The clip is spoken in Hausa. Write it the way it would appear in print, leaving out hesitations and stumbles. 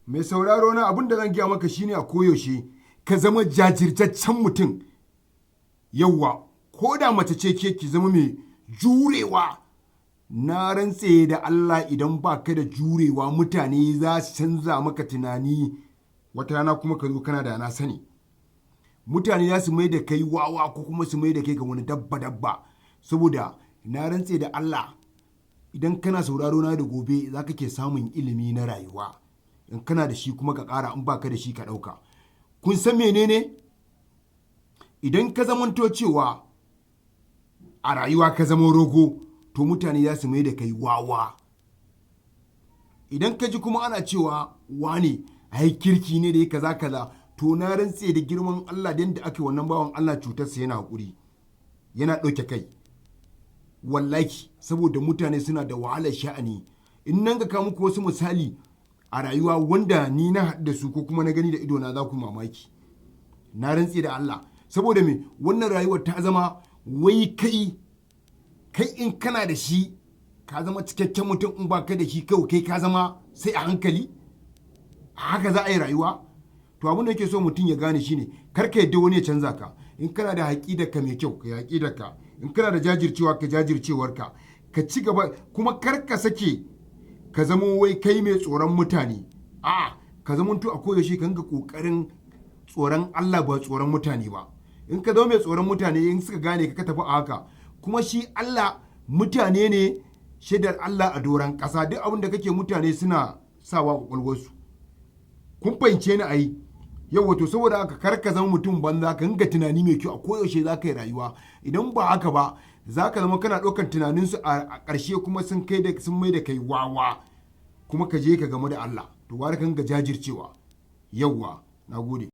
Mai sauraro na abin da zan gaya maka shine a koyaushe ka zama jajirtaccen mutum. Yawwa, ko da mace ce ke ki zama mai jurewa. Na rantse da Allah idan ba ka da jurewa mutane za su canza maka tunani wata rana kuma ka zo kana da na sani. Mutane za su mai da kai wawa ko kuma su mai da kai ga wani dabba saboda na rantse da Allah idan kana sauraro na da gobe za ka ke samun ilimi na rayuwa. In kana da shi kuma ka ƙara in ba ka da shi ka ɗauka. Kun san menene? Idan ka zamanto cewa a rayuwa ka zama rogo to mutane za su mai da kai wawa. Idan ka ji kuma ana cewa wane ai kirki ne da ya kaza kaza to na rantse da girman Allah da yadda ake wannan bawan Allah cutarsa yana haƙuri yana ɗauke kai. Wallahi saboda mutane suna da wahalar sha'ani. In nan ga kawo muku wasu misali a rayuwa wanda ni na haɗu da su ko kuma na gani da idona za ku mamaki. Na rantse da Allah saboda me wannan rayuwar ta zama wai kai in kana da shi ka zama cikakken mutum in ba ka da shi kawai kai ka zama sai a hankali haka za a yi rayuwa. To abin da yake so mutum ya gane shine kar ka yadda wani ya canza ka. In kana da haƙidarka mai kyau ka haƙidarka, in kana da jajircewa ka jajircewarka, ka ci gaba kuma kar ka sake ka zama wai kai mai tsoron mutane. A'a ka zama a koyaushe ka ga ƙoƙarin tsoron Allah ba tsoron mutane ba. In ka zama mai tsoron mutane in suka gane ka tafi a haka kuma shi Allah mutane ne shaidar Allah a doron ƙasa duk abin da kake mutane suna sawa ƙwaƙwalwarsu. Kun fahimce ni ai yau wato saboda haka kar ka zama mutum banza ka ringa tunani mai kyau a koyaushe za ka yi rayuwa idan ba haka ba za ka zama kana ɗaukar tunaninsu a ƙarshe kuma sun mai da kai wawa kuma ka je ka gamu da Allah to ware kan ga jajircewa yauwa na gode.